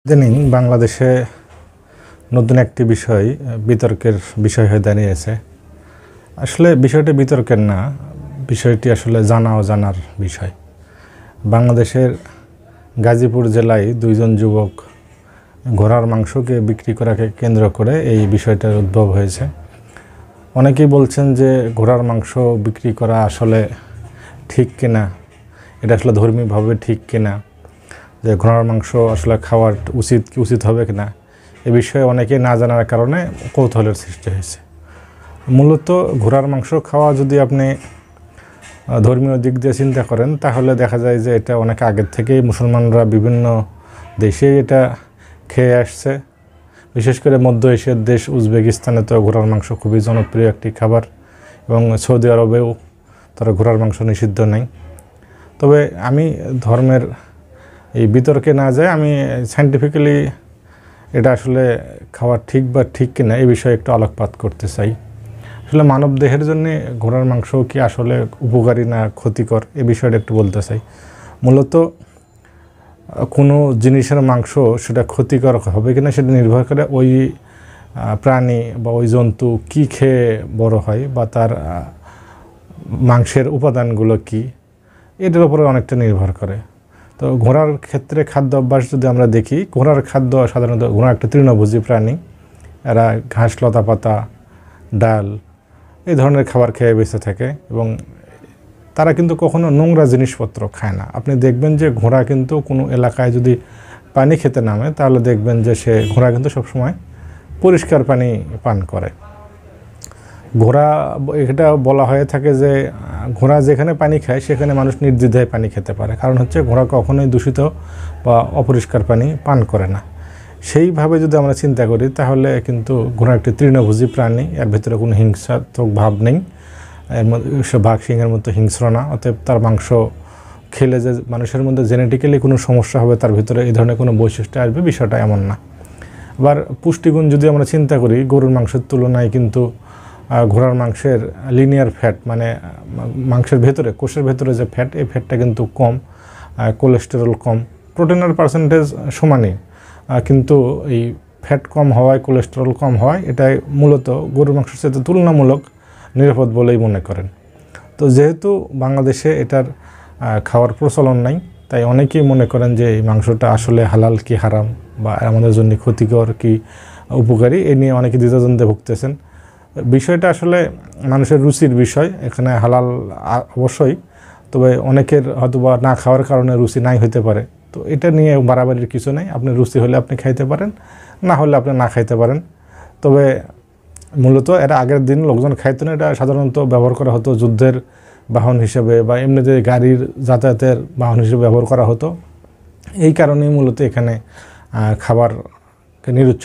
ইদানিং বাংলাদেশে নতুন একটি বিষয় বিতর্কের বিষয় হয়ে দাঁড়িয়েছে। আসলে বিষয়টি বিতর্কের না, বিষয়টি আসলে জানা ও জানার বিষয়। বাংলাদেশের গাজীপুর জেলায় দুইজন যুবক ঘোড়ার মাংসকে বিক্রি করাকে কেন্দ্র করে এই বিষয়টার উদ্ভব হয়েছে। অনেকেই বলছেন যে ঘোড়ার মাংস বিক্রি করা আসলে ঠিক কিনা, এটা আসলে ধর্মীয়ভাবে ঠিক কিনা, যে ঘোড়ার মাংস আসলে খাওয়া উচিত হবে কিনা, এ বিষয়ে অনেকে না জানার কারণে কৌতূহলের সৃষ্টি হয়েছে। মূলত ঘোড়ার মাংস খাওয়া যদি আপনি ধর্মীয় দিক দিয়ে চিন্তা করেন, তাহলে দেখা যায় যে এটা অনেক আগের থেকেই মুসলমানরা বিভিন্ন দেশে এটা খেয়ে আসছে। বিশেষ করে মধ্য এশিয়ার দেশ উজবেকিস্তানে তো ঘোড়ার মাংস খুবই জনপ্রিয় একটি খাবার, এবং সৌদি আরবেও তারা ঘোড়ার মাংস নিষিদ্ধ নেই। তবে আমি ধর্মের এই বিতর্কে না যায়, আমি সায়েন্টিফিক্যালি এটা আসলে খাওয়া ঠিক বা ঠিক কিনা এই বিষয়ে একটু আলোকপাত করতে চাই। আসলে মানব দেহের জন্য ঘোড়ার মাংস কি আসলে উপকারী না ক্ষতিকর, এই বিষয়টা একটু বলতে চাই। মূলত কোনো জিনিসের মাংস সেটা ক্ষতিকর হবে কিনা সেটা নির্ভর করে ওই প্রাণী বা ওই জন্তু কি খেয়ে বড় হয়, বা তার মাংসের উপাদানগুলো কি, এটার উপরে অনেকটা নির্ভর করে। তো ঘোড়ার ক্ষেত্রে খাদ্য অভ্যাস যদি আমরা দেখি, ঘোড়ার খাদ্য সাধারণত, ঘোড়া একটা তৃণভোজী প্রাণী, এরা ঘাস, লতা পাতা, ডাল এই ধরনের খাবার খেয়ে বেঁচে থাকে, এবং তারা কিন্তু কখনো নোংরা জিনিসপত্র খায় না। আপনি দেখবেন যে ঘোড়া কিন্তু কোনো এলাকায় যদি পানি খেতে নামে, তাহলে দেখবেন যে ঘোড়া কিন্তু সবসময় পরিষ্কার পানি পান করে। ঘোড়া, এটা বলা হয়ে থাকে যে ঘোড়া যেখানে পানি খায় সেখানে মানুষ নির্দ্বিধায় পানি খেতে পারে, কারণ হচ্ছে ঘোড়া কখনোই দূষিত বা অপরিষ্কার পানি পান করে না। সেইভাবে যদি আমরা চিন্তা করি, তাহলে কিন্তু ঘোড়া একটি তৃণভোজী প্রাণী, এর ভিতরে কোনো হিংসাত্মক ভাব নেই, এর মধ্যে সে বাঘ সিংহের মতো হিংস্র না। অতএব তার মাংস খেলে যে মানুষের মধ্যে জেনেটিক্যালি কোনো সমস্যা হবে, তার ভিতরে এই ধরনের কোনো বৈশিষ্ট্য আসবে, বিষয়টা এমন না। আবার পুষ্টিগুণ যদি আমরা চিন্তা করি, গরুর মাংসের তুলনায় কিন্তু ঘোড়ার মাংসের লিনিয়ার ফ্যাট, মানে মাংসের ভেতরে, কোষের ভেতরে যে ফ্যাট, এই ফ্যাটটা কিন্তু কম, কোলেস্টেরল কম, প্রোটিনের পার্সেন্টেজ সমানই, কিন্তু এই ফ্যাট কম হওয়ায়, কোলেস্টেরল কম হওয়ায়, এটাই মূলত গরুর মাংসের সাথে তুলনামূলক নিরাপদ বলেই মনে করেন। তো যেহেতু বাংলাদেশে এটার খাওয়ার প্রচলন নাই, তাই অনেকেই মনে করেন যে এই মাংসটা আসলে হালাল কি হারাম, বা আমাদের জন্য ক্ষতিকর কি উপকারী, এ নিয়ে অনেকে দ্বিধাদ্বন্দ্বে ভুগতেছেন। বিষয়টা আসলে মানুষের রুচির বিষয়। এখানে হালাল অবশ্যই, তবে অনেকের হয়তোবা না খাওয়ার কারণে রুচি নাই হতে পারে। তো এটা নিয়ে বাড়াবাড়ির কিছু নেই। আপনি রুচি হলে আপনি খাইতে পারেন, না হলে আপনি না খাইতে পারেন। তবে মূলত এটা আগের দিন লোকজন খাইতো না, এটা সাধারণত ব্যবহার করা হতো যুদ্ধের বাহন হিসেবে, বা এমনিতে গাড়ির যাতায়াতের বাহন হিসেবে ব্যবহার করা হতো। এই কারণেই মূলত এখানে খাবারকে নিরুৎসাহ